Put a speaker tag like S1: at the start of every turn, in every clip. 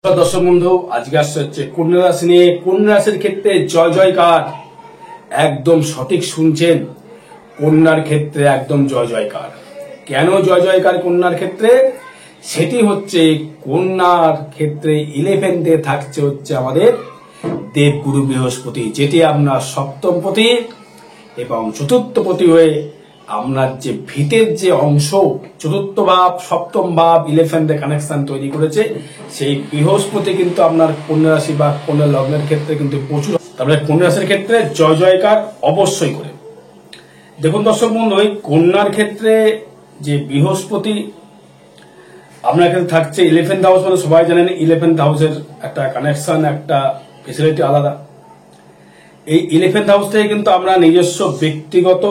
S1: দর্শক বন্ধু, আজকে আসছে হচ্ছে কন্যা রাশি নিয়ে। কন্যা রাশির ক্ষেত্রে জয় জয়কার, একদম সঠিক শুনছেন। কন্যার ক্ষেত্রে একদম জয় জয়কার। কেন জয় জয়কার কন্যার ক্ষেত্রে? সেটি হচ্ছে কন্যার ক্ষেত্রে 11th থাকছে হচ্ছে আমাদের দেবগুরু বৃহস্পতি, যেটি আপনার সপ্তমপতি এবং চতুর্থপতি হয়ে আপনার যে ভিতের যে অংশ, চতুর্থ ভাব, সপ্তম ভাব, 11th কানেকশন তৈরি করেছে। সেই বৃহস্পতি কিন্তু আপনার কন্যা রাশি বা কন্যা লগ্নের ক্ষেত্রে কিন্তু প্রচুর, তারপরে কন্যা রাশির ক্ষেত্রে জয় জয়কার অবশ্যই করে। দেখুন দর্শক বন্ধু, এই কন্যার ক্ষেত্রে যে বৃহস্পতি আপনার ক্ষেত্রে থাকছে 11th হাউস, মানে সবাই জানেন 11th হাউসের একটা কানেকশন, একটা ফেসিলিটি আলাদা। এই 11th হাউস থেকে কিন্তু আমরা নিজস্ব ব্যক্তিগত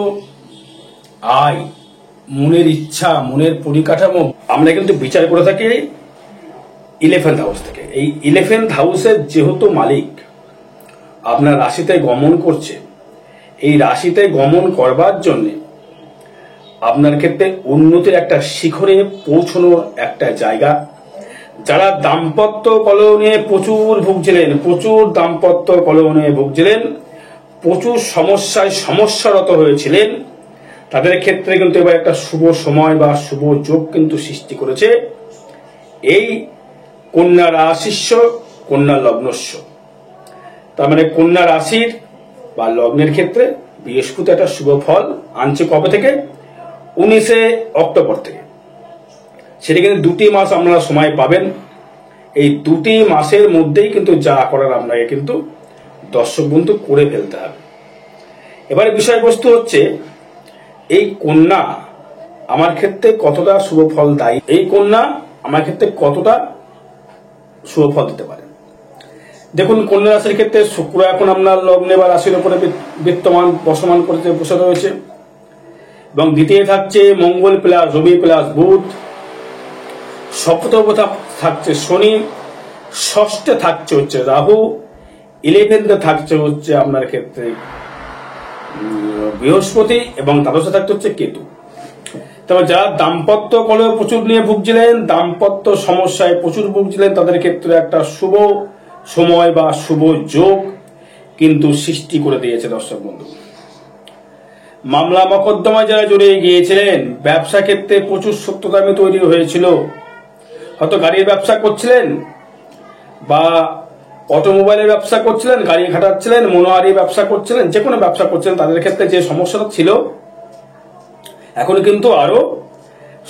S1: আয়, মনের ইচ্ছা, মনের পরিকাঠামো আমরা কিন্তু বিচার করে থাকি 11th হাউস থেকে। এই 11th হাউসের যেহেতু মালিক আপনার রাশিতে গমন করছে, এই রাশিতে গমন করবার জন্য আপনার ক্ষেত্রে উন্নতির একটা শিখরে পৌঁছানোর একটা জায়গা। যারা দাম্পত্য কলহ নিয়ে প্রচুর ভুগছিলেন, প্রচুর সমস্যারত হয়েছিলেন, তাদের ক্ষেত্রে কিন্তু এবার একটা শুভ সময় বা শুভ যোগ কিন্তু সৃষ্টি করেছে এই কন্যা রাশিস্য, কন্যা লগ্নস্য। তার মানে কন্যা রাশির বা লগ্নের ক্ষেত্রে বৃহস্পতি একটা শুভ ফল আনছে। কবে থেকে? 19 অক্টোবর থেকে। সেটা কিন্তু 2টি মাস আপনারা সময় পাবেন। এই 2টি মাসের মধ্যেই কিন্তু যা করার আপনাকে কিন্তু দর্শক বন্ধু করে ফেলতে হবে। এবারে বিষয়বস্তু হচ্ছে এই কন্যা আমার ক্ষেত্রে কতটা শুভ ফল দায়ী, এই কন্যা আমার ক্ষেত্রে কতটা শুভ ফল দিতে পারে। দেখুন, কন্যা রাশির ক্ষেত্রে শুক্র এখন আপনার লগ্নে বা রাশির উপরে বিত্তমান বসমান করতে বসে রয়েছে, এবং দ্বিতীয় থাকছে মঙ্গল প্লাস রবি প্লাস বুধ, সপ্তম থাকছে শনি, ষষ্ঠে থাকছে হচ্ছে রাহু, 11th থাকছে হচ্ছে আপনার ক্ষেত্রে বৃহস্পতি, এবং দ্বাদশে থাকতে হচ্ছে কেতু। তবে যারা দাম্পত্য কলহ প্রচুর নিয়ে ভুগছিলেন, দাম্পত্য সমস্যায় প্রচুর ভুগছিলেন, তাদের ক্ষেত্রে একটা শুভ সময় বা শুভ যোগ কিন্তু সৃষ্টি করে দিয়েছে দর্শক বন্ধু। মামলা মকদ্দমায় যারা জড়িয়ে গিয়েছিলেন, ব্যবসা ক্ষেত্রে প্রচুর সত্যতামি তৈরি হয়েছিল। হয়তো গাড়ির ব্যবসা করছিলেন বা অটোমোবাইলের ব্যবসা করছিলেন, গাড়ি খাটাচ্ছিলেন, মনোহারি ব্যবসা করছিলেন, যে কোনো ব্যবসা করছিলেন, তাদের ক্ষেত্রে যে সমস্যাটা ছিল এখন কিন্তু আরো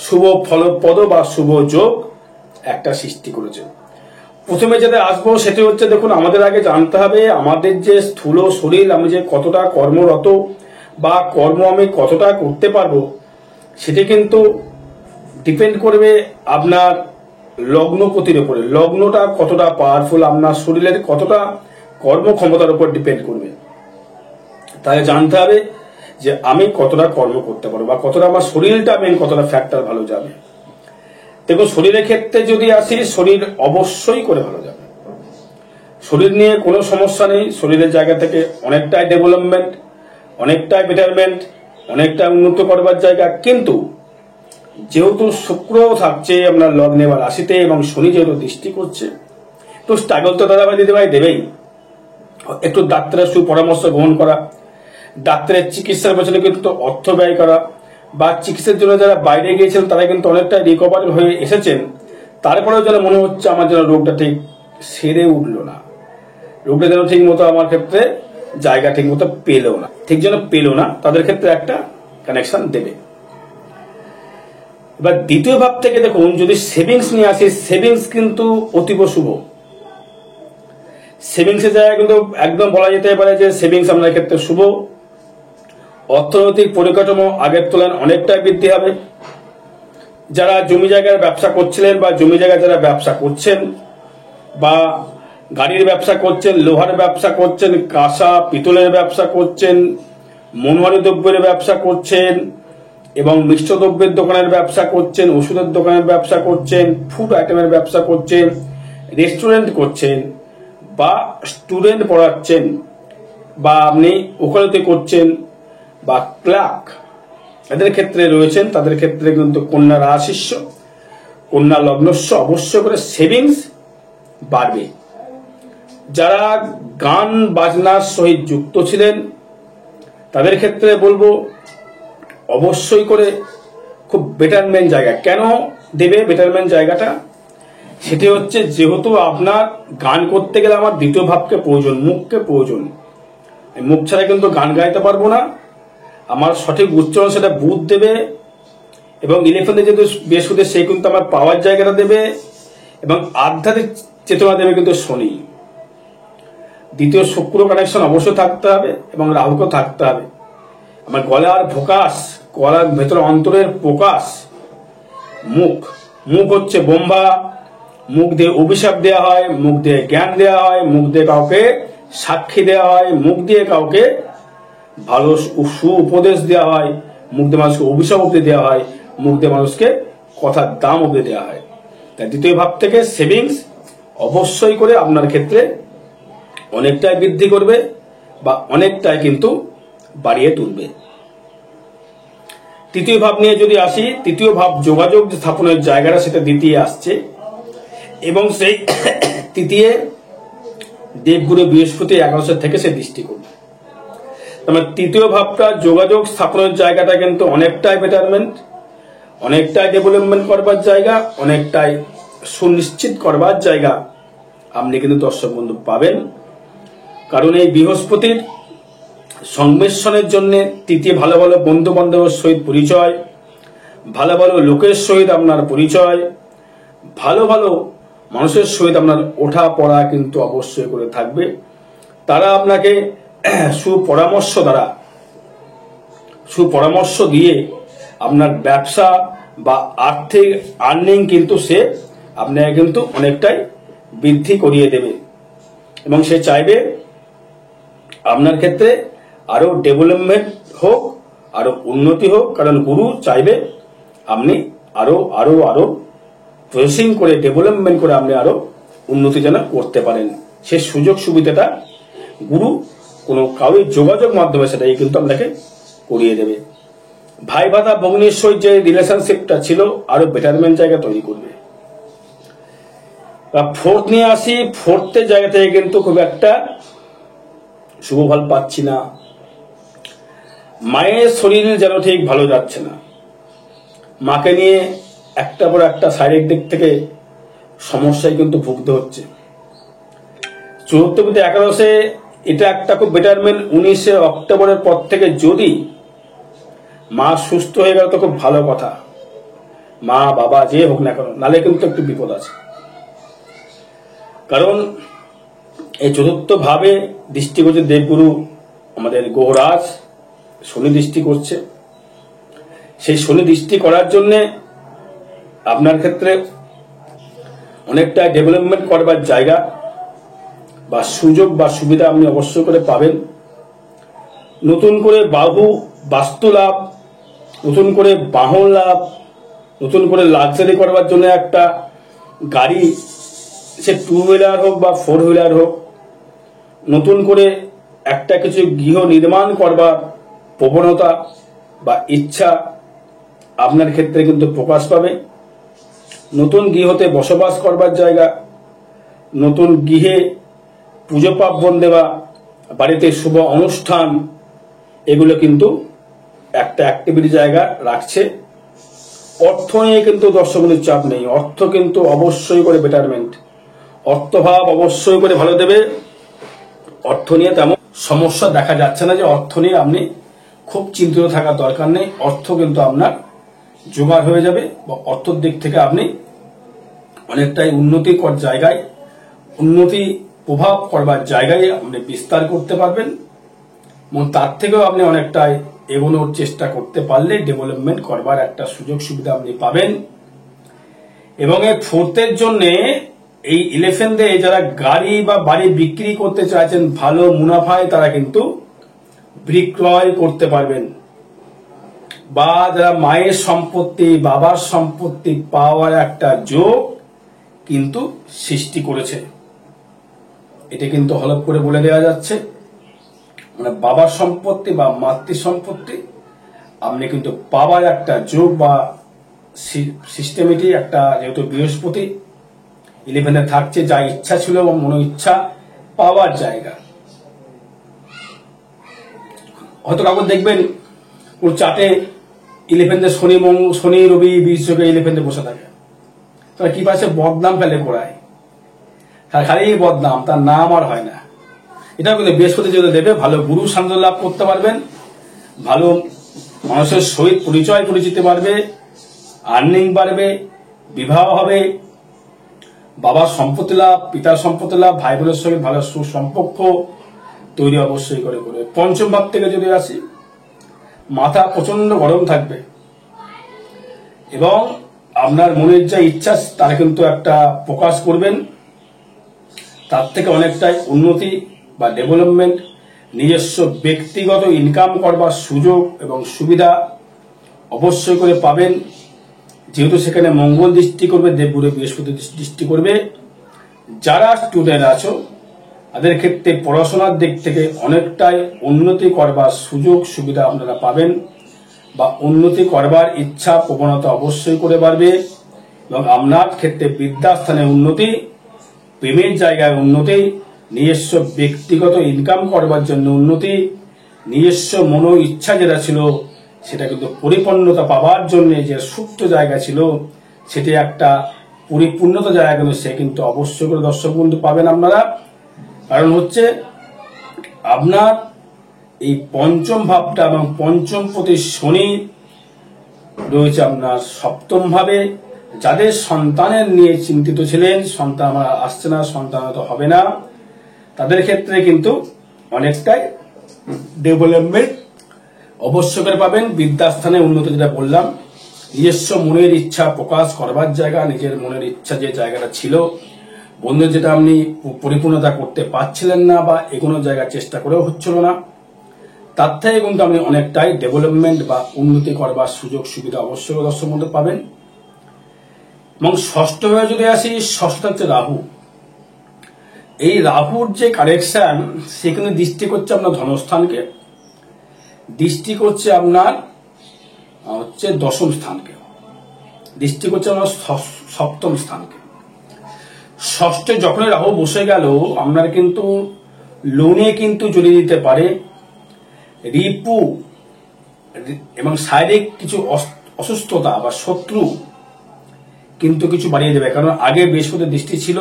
S1: শুভ ফলপ্রদ বা শুভ যোগ একটা সৃষ্টি করেছে। প্রথমে যেটা আসবো সেটি হচ্ছে, দেখুন, আমাদের আগে জানতে হবে আমাদের যে স্থূল শরীর, আমি যে কতটা কর্মরত বা কর্ম আমি কতটা করতে পারবো, সেটি কিন্তু ডিপেন্ড করবে আপনার লগ্নপতির উপরে। লগ্নটা কতটা পাওয়ারফুল, আপনার শরীরের কতটা কর্মক্ষমতার উপর ডিপেন্ড করবে। তাই জানতে হবে যে আমি কতটা কর্ম করতে পারবো বা কতটা আমার শরীরটা মেন, কতটা ফ্যাক্টর ভালো যাবে। দেখো, শরীরের ক্ষেত্রে যদি আসি, শরীর অবশ্যই করে ভালো যাবে। শরীর নিয়ে কোনো সমস্যা নেই। শরীরের জায়গা থেকে অনেকটাই ডেভেলপমেন্ট, অনেকটাই বেটারমেন্ট, অনেকটা উন্নত করবার জায়গা। কিন্তু যেহেতু শুক্র থাকছে আপনার লগ্নে বা রাশিতে, এবং শনি যেহেতু দৃষ্টি করছে, একটু স্ট্রাগল তো দাদাভাই দিদিভাই দেবেই। একটু ডাক্তারের সুপরামর্শ গ্রহণ করা, ডাক্তারের চিকিৎসার পেছনে কিন্তু অর্থ ব্যয় করা, বা চিকিৎসার জন্য যারা বাইরে গিয়েছিলেন তারা কিন্তু অনেকটা রিকভারি হয়ে এসেছেন, তারপরেও যেন মনে হচ্ছে আমার যেন রোগটা ঠিক সেরে উঠলো না, রোগটা যেন ঠিক মতো আমার ক্ষেত্রে জায়গা ঠিক মতো পেলো না, তাদের ক্ষেত্রে একটা কানেকশন দেবে। এবার দ্বিতীয় ভাব থেকে দেখুন, যদি সেভিংস নিয়ে আসি, সেভিংস কিন্তু অতীব শুভ। সেভিংস এর জায়গায় কিন্তু একদম বলা যেতে পারে যে সেভিংস আপনার ক্ষেত্রে শুভ। অর্থনৈতিক পরিকাঠামো আগের তুলনায় অনেকটাই বৃদ্ধি হবে। যারা জমি জায়গার ব্যবসা করছিলেন বা জমি জায়গায় যারা ব্যবসা করছেন, বা গাড়ির ব্যবসা করছেন, লোহার ব্যবসা করছেন, কাঁসা পিতলের ব্যবসা করছেন, মনোহারি দ্রব্যের ব্যবসা করছেন, এবং মিষ্ট দ্রব্যের দোকানের ব্যবসা করছেন, ওষুধের দোকানের ব্যবসা করছেন, ফুড আইটেমের ব্যবসা করছেন, রেস্টুরেন্ট করছেন, বা স্টুডেন্ট পড়াচ্ছেন, বা আপনি ওকালতি করছেন, বা ক্লার্ক, এদের ক্ষেত্রে রয়েছেন, তাদের ক্ষেত্রে কিন্তু কন্যা রাশিস্য, কন্যা লগ্নস্য অবশ্য করে সেভিংস বাড়বে। যারা গান বাজনার সহিত যুক্ত ছিলেন তাদের ক্ষেত্রে বলবো অবশ্যই করে খুব বেটারমেন্ট জায়গা। কেন দেবে বেটারমেন্ট জায়গাটা? সেটি হচ্ছে যেহেতু আপনার গান করতে গেলে আমার দ্বিতীয় ভাবকে প্রয়োজন, মুখকে প্রয়োজন। মুখ ছাড়া কিন্তু গান গাইতে পারবো না। আমার সঠিক উচ্চারণ সেটা বুধ দেবে, এবং 11 যেহেতু বৃহস্পতি সেই কিন্তু আমার পাওয়ার জায়গাটা দেবে, এবং আধ্যাত্মিক চেতনা দেবে কিন্তু শনি। দ্বিতীয় শুক্র কানেকশন অবশ্যই থাকতে হবে, এবং রাহুকেও থাকতে হবে। আমার গলার ভোকাস, গলার ভেতরে অন্তরের প্রকাশ, মুখ। মুখ হচ্ছে বোম্বা। মুখ দিয়ে অভিশাপ দেওয়া হয়, মুখ দিয়ে জ্ঞান দেওয়া হয়, মুখ দিয়ে কাউকে সাক্ষী দেওয়া হয়, মুখ দিয়ে কাউকে ভালো সু উপদেশ দেওয়া হয়, মুখ দিয়ে মানুষকে অভিশাপ অব্দি দেওয়া হয়, মুখ দিয়ে মানুষকে কথার দাম অব্দি দেওয়া হয়। তাই দ্বিতীয় ভাব থেকে সেভিংস অবশ্যই করে আপনার ক্ষেত্রে অনেকটাই বৃদ্ধি করবে বা অনেকটাই কিন্তু বাড়িয়ে তুলবে। তৃতীয় ভাব নিয়ে যদি আসি, তৃতীয় ভাব যোগাযোগ স্থাপনের জায়গাটা সেটা দ্বিতীয় আসছে, এবং সেই তৃতীয় দেবগুরু বৃহস্পতি 11 থেকে সে দৃষ্টি করবে। তার তৃতীয় ভাবটা যোগাযোগ স্থাপনের জায়গাটা কিন্তু অনেকটাই বেটারমেন্ট, অনেকটাই ডেভেলপমেন্ট করবার জায়গা, অনেকটাই সুনিশ্চিত করবার জায়গা আপনি কিন্তু দর্শক বন্ধু পাবেন। কারণ এই বৃহস্পতির সংমিশ্রণের জন্য তৃতীয় ভালো ভালো বন্ধু বান্ধবের সহিত পরিচয়, ভালো ভালো লোকের সহিত আপনার পরিচয়, ভালো ভালো মানুষের সহিত আপনার ওঠা পড়া কিন্তু অবশ্যই করে থাকবে। তারা আপনাকে সুপরামর্শ দিয়ে আপনার ব্যবসা বা আর্থিক আর্নিং কিন্তু সে আপনাকে কিন্তু অনেকটাই বৃদ্ধি করিয়ে দেবে, এবং সে চাইবে আপনার ক্ষেত্রে আরো ডেভেলপমেন্ট হোক, আরো উন্নতি হোক। কারণ গুরু চাইবে আপনি আরো আরো আরো প্রসেসিং করে ডেভেলপমেন্ট করে আপনি আরো উন্নতি যেন করতে পারেন। সে সুযোগ সুবিধাটা গুরু কোনো কারোর যোগাযোগ মাধ্যমে সেটাই কিন্তু আপনাকে করিয়ে দেবে। ভাই ভাতা ভগ্নির সহিত যে রিলেশনশিপটা ছিল আরো বেটারমেন্ট জায়গা তৈরি করবে। ফোর্থ নিয়ে আসি, ফোর্থের জায়গা থেকে কিন্তু খুব একটা শুভ ফল পাচ্ছি না। মায়ের শরীর যেন ঠিক ভালো যাচ্ছে না, মাকে নিয়ে একটা পর একটা শারীরিক দিক থেকে সমস্যায় কিন্তু ভুগতে হচ্ছে। চতুর্থপতি 11 এটা একটা খুব বেটারমেন্ট। 19 অক্টোবরের পর থেকে যদি মা সুস্থ হয়ে গেল তো খুব ভালো কথা, মা বাবা যে হোক না কেন, নালে কিন্তু একটু বিপদ আছে। কারণ এই চতুর্থ ভাবে দৃষ্টি করছে দেবগুরু আমাদের গ্রহরাজ, শনি দৃষ্টি করছে। সেই শনি দৃষ্টি করার জন্য আপনার ক্ষেত্রে অনেকটা ডেভেলপমেন্ট করবার জায়গা বা সুযোগ বা সুবিধা আপনি অবশ্যই করে পাবেন। নতুন করে বাস্তু লাভ, নতুন করে বাহন লাভ, নতুন করে লাক্সারি করবার জন্য একটা গাড়ি, সে 2 হুইলার হোক বা 4 হুইলার হোক, নতুন করে একটা কিছু গৃহ নির্মাণ করবার প্রবণতা বা ইচ্ছা আপনার ক্ষেত্রে কিন্তু প্রকাশ পাবে। নতুন গৃহতে বসবাস করবার জায়গা, নতুন গৃহে পুজো পার্বণ দেওয়া, বাড়িতে শুভ অনুষ্ঠান, এগুলো কিন্তু একটা অ্যাক্টিভিটি জায়গা রাখছে। অর্থ নিয়ে কিন্তু দর্শকদের চাপ নেই, অর্থ কিন্তু অবশ্যই করে বেটারমেন্ট, অর্থভাব অবশ্যই করে ভালো দেবে। অর্থ নিয়ে তেমন সমস্যা দেখা যাচ্ছে না যে অর্থ নিয়ে আপনি খুব চিন্তিত থাকার দরকার নেই। অর্থ কিন্তু আপনার জোগাড় হয়ে যাবে, বা অর্থের দিক থেকে আপনি অনেকটাই উন্নতিকর জায়গায়, উন্নতি প্রভাব করবার জায়গায় আপনি বিস্তার করতে পারবেন, এবং তার থেকেও আপনি অনেকটাই এগোনোর চেষ্টা করতে পারলে ডেভেলপমেন্ট করবার একটা সুযোগ সুবিধা আপনি পাবেন। এবং এই ফোর্থের জন্য এই 11 দিয়ে যারা গাড়ি বা বাড়ি বিক্রি করতে চাইছেন ভালো মুনাফায়, তারা কিন্তু বিক্রয় করতে পারবেন। বা যারা মায়ের সম্পত্তি, বাবার সম্পত্তি পাওয়ার একটা যোগ কিন্তু সৃষ্টি করেছে, এটা কিন্তু হলপ করে বলে দেওয়া যাচ্ছে। মানে বাবার সম্পত্তি বা মাতৃ সম্পত্তি আপনি কিন্তু পাওয়ার একটা যোগ বা সিস্টেমেটি একটা, যেহেতু বৃহস্পতি 11-এ থাকছে, যা ইচ্ছা ছিল এবং মনো ইচ্ছা পাওয়ার জায়গা। হয়তো কাউকে দেখবেন ওর চাটে 11-এ শনি রবি 20 যোগে 11-এ বসে থাকে, তারা কি পাচ্ছে? বদনাম ফেলে গোড়ায়, তার খালি বদনাম, তার নাম আর হয় না। এটাও কিন্তু বৃহস্পতি যদি দেবে, ভালো গুরু সান্নিধ্য লাভ করতে পারবেন, ভালো মানুষের সহিত পরিচিতি বাড়বে, আর্নিং বাড়বে, বিবাহ হবে, বাবার সম্পত্তি লাভ, পিতার সম্পত্তি লাভ, ভাই বোনের সঙ্গে ভালো সুসম্পর্ক তৈরি অবশ্যই করে করবে। পঞ্চম ভাব থেকে যদি আসি, মাথা প্রচন্ড গরম থাকবে এবং আপনার মনের যা ইচ্ছা তার কিন্তু একটা প্রকাশ করবেন, তার থেকে অনেকটাই উন্নতি বা ডেভেলপমেন্ট, নিজস্ব ব্যক্তিগত ইনকাম করবার সুযোগ এবং সুবিধা অবশ্যই করে পাবেন, যেহেতু সেখানে মঙ্গল দৃষ্টি করবে, দেবগুরু বৃহস্পতি দৃষ্টি করবে। যারা স্টুডেন্ট আছো তাদের ক্ষেত্রে পড়াশোনার দিক থেকে অনেকটাই উন্নতি করবার সুযোগ সুবিধা আপনারা পাবেন, বা উন্নতি করবার ইচ্ছা প্রবণতা অবশ্যই করে বাড়বে, এবং আপনার ক্ষেত্রে বিদ্যাস্থানে উন্নতি, প্রেমের জায়গায় উন্নতি, নিজস্ব ব্যক্তিগত ইনকাম করবার জন্য উন্নতি, নিজস্ব মনো ইচ্ছা যেটা ছিল সেটা কিন্তু পরিপূর্ণতা পাওয়ার জন্য যে সুপ্ত জায়গা ছিল সেটি একটা পরিপূর্ণতা জায়গা, কিন্তু সে কিন্তু অবশ্যই করে দর্শক বন্ধু পাবেন আপনারা। কারণ হচ্ছে আপনার এই পঞ্চম ভাবটা এবং পঞ্চম প্রতি শনি রয়েছে আপনার সপ্তম ভাবে। যাদের সন্তানের নিয়ে চিন্তিত ছিলেন, সন্তান আমার আসছে না, সন্তান হয়তো হবে না, তাদের ক্ষেত্রে কিন্তু অনেকটাই ডেভেলপমেন্ট অবশ্যই করে পাবেন। বিদ্যাস্থানে উন্নতি যেটা বললাম, নিজস্ব মনের ইচ্ছা প্রকাশ করবার জায়গা, নিজের মনের ইচ্ছা যে জায়গাটা ছিল, বন্ধু যেটা আপনি পরিপূর্ণতা করতে পারছিলেন না বা এগোনো জায়গা চেষ্টা করেও হচ্ছিল না, তার থেকে কিন্তু আপনি অনেকটাই ডেভেলপমেন্ট বা উন্নতি করবার সুযোগ সুবিধা অবশ্যই দর্শক বন্ধু পাবেন। এবং ষষ্ঠভাবে যদি আসি, ষষ্ঠ হচ্ছে রাহু। এই রাহুর যে কারেকশন, সেখানে দৃষ্টি করছে আপনার ধনস্থানকে, দৃষ্টি করছে আপনার হচ্ছে দশম স্থানকে, দৃষ্টি করছে আপনার সপ্তম স্থানকে। ষষ্ঠে যখন রাহু বসে গেল, আপনার কিন্তু লোনে কিন্তু জড়িয়ে দিতে পারে, রিপু এবং শারীরিক কিছু অসুস্থতা বা শত্রু কিন্তু কিছু বাড়িয়ে দেবে। কারণ আগে বৃহস্পতির দৃষ্টি ছিল,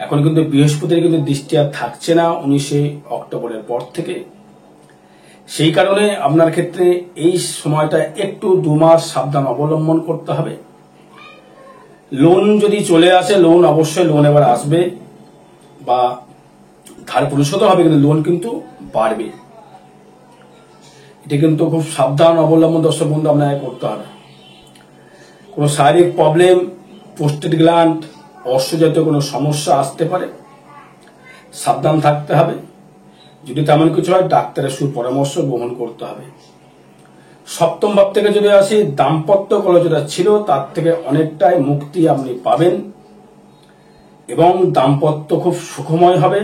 S1: এখন কিন্তু বৃহস্পতির কিন্তু দৃষ্টি আর থাকছে না 19শে অক্টোবরের পর থেকে। সেই কারণে আপনার ক্ষেত্রে এই সময়টা একটু 2 মাস সাবধান অবলম্বন করতে হবে। লোন যদি চলে আসে, লোন অবশ্যই লোন এবার আসবে বা ধার পরিশোধ হবে, কিন্তু লোন কিন্তু বাড়বে। এটা কিন্তু খুব সাবধান অবলম্বন দর্শক বন্ধু আপনাকে করতে হবে। কোনো শারীরিক প্রবলেম, প্রোস্টেট গ্ল্যান্ড, অর্শজাতীয় কোনো সমস্যা আসতে পারে, সাবধান থাকতে হবে। যদি তেমন কিছু হয়, ডাক্তারের সুপরামর্শ গ্রহণ করতে হবে। সপ্তম ভাব থেকে যদি আসি, দাম্পত্য কলহ যেটা ছিল তার থেকে অনেকটাই মুক্তি আপনি পাবেন এবং দাম্পত্য খুব সুখময় হবে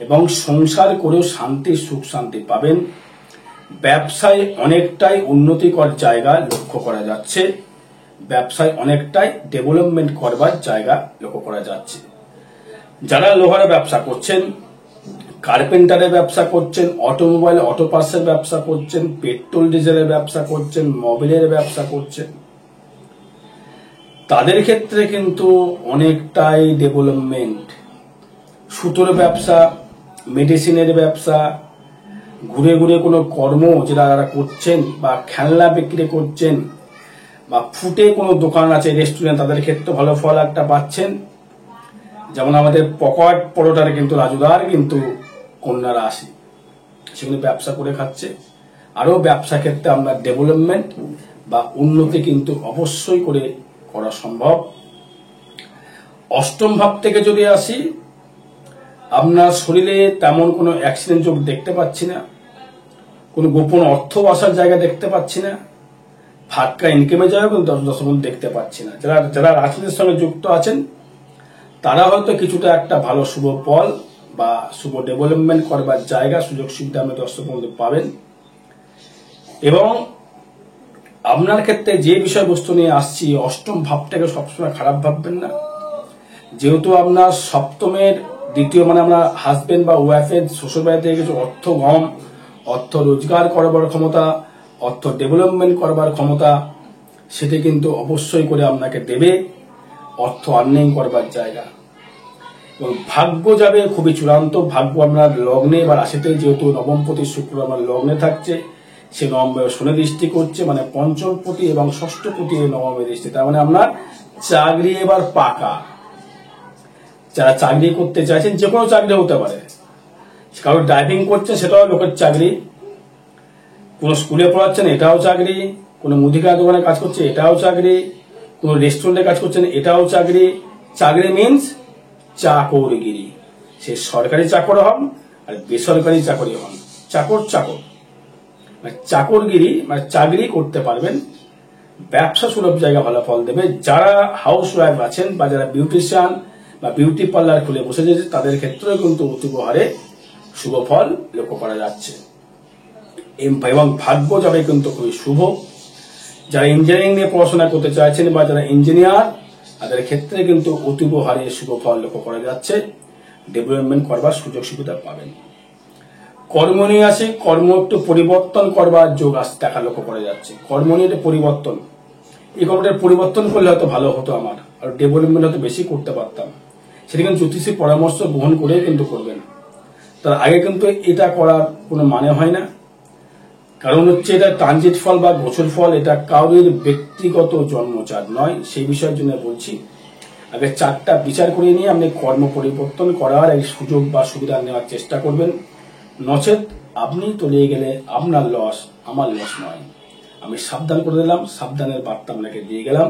S1: এবং সংসার করেও শান্তি, সুখ শান্তি পাবেন। ব্যবসায় অনেকটাই উন্নতিকর জায়গা লক্ষ্য করা যাচ্ছে, ব্যবসায় অনেকটাই ডেভেলপমেন্ট করবার জায়গা লক্ষ্য করা যাচ্ছে। যারা লোহার ব্যবসা করছেন, কার্পেন্টারের ব্যবসা করছেন, অটোমোবাইল অটো পার্টসের ব্যবসা করছেন, পেট্রোল ডিজেলের ব্যবসা করছেন, মোবিলের ব্যবসা করছেন, তাদের ক্ষেত্রে কিন্তু অনেকটাই ডেভেলপমেন্ট। সুতোর ব্যবসা, মেডিসিনের ব্যবসা, ঘুরে ঘুরে কোনো কর্ম যেটা করছেন, বা খেলনা বিক্রি করছেন, বা ফুটে কোনো দোকান আছে, রেস্টুরেন্ট, তাদের ক্ষেত্রে ভালো ফল একটা পাচ্ছেন। যেমন আমাদের পকেট পরোটার কিন্তু রাজুদার কিন্তু কন্যারা আসে, সেগুলো ব্যবসা করে খাচ্ছে। আরো ব্যবসা ক্ষেত্রে আমরা ডেভেলপমেন্ট বা উন্নতি কিন্তু অবশ্যই করে করা সম্ভব। অষ্টম ভাব থেকে যদি আসি, আপনার শরীরে তেমন কোনো অ্যাক্সিডেন্ট যোগ দেখতে পাচ্ছি না, কোনো গোপন অর্থ আসার জায়গা দেখতে পাচ্ছি না, ফাটকা ইনকামের জায়গা কিন্তু দর্শক দেখতে পাচ্ছি না। যারা যারা রাজনীতির সঙ্গে যুক্ত আছেন, তারা হয়তো কিছুটা একটা ভালো শুভ ফল বা শুভ ডেভেলপমেন্ট করবার জায়গা, সুযোগ সুবিধা আপনি দর্শক বন্ধু পাবেন। এবং আপনার ক্ষেত্রে যে বিষয়বস্তু নিয়ে আসছি, অষ্টম ভাবটাকে সবসময় খারাপ ভাববেন না। যেহেতু আপনার সপ্তমের দ্বিতীয় মানে আমরা হাজবেন্ড বা ওয়াইফের শ্বশুর বাড়ি থেকে কিছু অর্থ রোজগার করবার ক্ষমতা, অর্থ ডেভেলপমেন্ট করবার ক্ষমতা, সেটি কিন্তু অবশ্যই করে আপনাকে দেবে। অর্থ আর্নিং করবার জায়গা এবং ভাগ্য যাবে খুবই চূড়ান্ত। ভাগ্য আপনার লগ্নে বা রাশিতে, যেহেতু নবমপতি শুক্র আমার লগ্নে থাকছে, সে নবমে শনি দৃষ্টি করছে, মানে পঞ্চমপতি এবং ষষ্ঠপতি নবমে দৃষ্টি। তার মানে আপনার চাকরি এবার পাকা। যারা চাকরি করতে চাইছেন, যে কোনো চাকরি হতে পারে, কারো ড্রাইভিং করছেন সেটাও লোকের চাকরি, কোনো স্কুলে পড়াচ্ছেন এটাও চাকরি, কোনো মুদিখানা দোকানে কাজ করছে এটাও চাকরি, কোনো রেস্টুরেন্টে কাজ করছেন এটাও চাকরি। চাকরি মিনস চাকরগিরি। সে সরকারি চাকর হন আর বেসরকারি চাকরি হন, চাকর মানে চাকরগিরি, মানে চাকরি করতে পারবেন। ব্যবসা সুলভ জায়গা ভালো ফল দেবে। যারা হাউস ওয়াইফ আছেন বা যারা বিউটিশিয়ান বা বিউটি পার্লার খুলে বসে যাচ্ছে, তাদের ক্ষেত্রেও কিন্তু অতীব হারে শুভ ফল লক্ষ্য করা যাচ্ছে এবং ভাগ্য যাবে কিন্তু খুবই শুভ। যারা ইঞ্জিনিয়ারিং নিয়ে পড়াশোনা করতে চাইছেন বা যারা ইঞ্জিনিয়ার, তাদের ক্ষেত্রে কিন্তু অতীব হারে শুভ ফল লক্ষ্য করা যাচ্ছে। ডেভেলপমেন্ট করবার সুযোগ সুবিধা পাবেন। কর্ম নিয়ে আসে, কর্ম একটু পরিবর্তন করবার যোগ দেখা লক্ষ্য করা যাচ্ছে। কর্ম নিয়ে পরিবর্তন, এই কর্মটার পরিবর্তন করলে হয়তো ভালো হতো, আমার আর ডেভেলপমেন্ট হয়তো বেশি করতে পারতাম। সেটা কিন্তু জ্যোতিষী পরামর্শ গ্রহণ করে কিন্তু করবেন। তার আগে কিন্তু এটা করার কোনো মানে হয় না। কারণ হচ্ছে এটা ট্রানজিট ফল বা গোচর ফল, এটা কারোর ব্যক্তিগত জন্মচার নয়। সেই বিষয়ের জন্য বলছি, আগে চারটা বিচার করে নিয়ে আপনি কর্ম পরিবর্তন করার এই সুযোগ বা সুবিধা নেওয়ার চেষ্টা করবেন। নচেত আপনি তলিয়ে গেলে আপনার লস, আমার লস নয়। আমি সাবধান করে দিলাম, সাবধানের বার্তা আপনাকে দিয়ে গেলাম।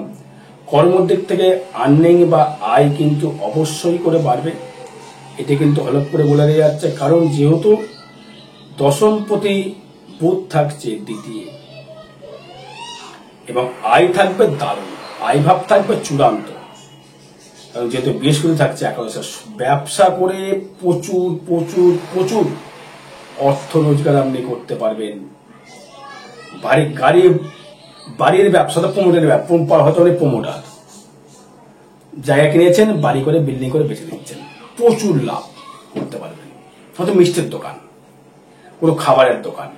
S1: কর্মের দিক থেকে আর্নিং বা আয় কিন্তু অবশ্যই করে বাড়বে, এটি কিন্তু হলফ করে বলে দিয়ে যাচ্ছে। কারণ যেহেতু দশমপতি বুধ থাকছে দ্বিতীয়, এবং আয় থাকবে দারুণ, আয় ভাব থাকবে চূড়ান্ত। কারণ যেহেতু বৃহস্পতি থাকছে একাদশে, ব্যবসা করে প্রচুর প্রচুর প্রচুর অর্থ রোজগার আপনি করতে পারবেন। বাড়ির ব্যবসাটা প্রমোটের হয়তো প্রমোটার, জায়গা কিনেছেন, বাড়ি করে বিল্ডিং করে বেঁচে দিচ্ছেন, প্রচুর লাভ করতে পারবেন। হয়তো মিষ্টির দোকান, কোনো খাবারের দোকান,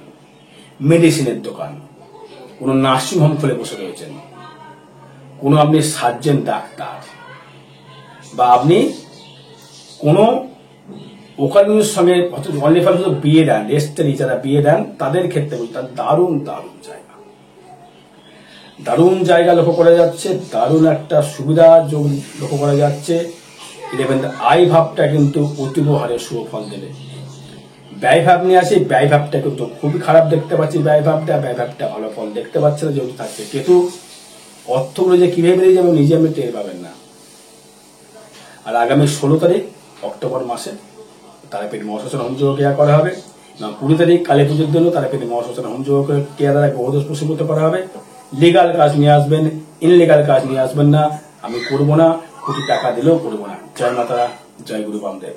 S1: মেডিসিনের দোকান, কোনো নার্সিং হোম খুলে বসে রয়েছেন, কোনো আপনি সার্জন ডাক্তার, বা আপনি কোনো ওকালুর সঙ্গে বিয়ে দেন, রেজিস্ট্রি যারা বিয়ে দেন, তাদের ক্ষেত্রে বলতে দারুণ দারুণ জায়গা, দারুণ জায়গা লক্ষ্য করা যাচ্ছে। দারুণ একটা সুবিধা যোগ লক্ষ্য করা যাচ্ছে। 11 আয় ভাবটা কিন্তু অতীব হারে শুভ ফল দেবে। ব্যয় ভাব নিয়ে আসি, ব্যয় ভাবটা কিন্তু খুবই খারাপ দেখতে পাচ্ছি। ব্যয় ভাবটা ভালো ফল দেখতে পাচ্ছে না, যেহেতু থাকছে কেতু। অর্থগুলো যে কিভাবে বেরিয়ে যাবে নিজে আপনি টের পাবেন না। আর আগামী 16 তারিখ অক্টোবর মাসে তারাপীঠ মহাশ্মশান হোমযজ্ঞ ক্রিয়া করা হবে, এবং 20 তারিখ কালী পুজোর জন্য তারাপীঠ মহাশ্মশান হোমযজ্ঞ ক্রিয়া দ্বারা গ্রহদোষ প্রশমিত করা হবে। লিগাল কাজ নিয়ে আসবেন, ইনলিগাল কাজ নিয়ে আসবেন না। আমি করবো না, কোটি টাকা দিলেও করবো না। জয় মাতারা, জয় গুরু বামদেব।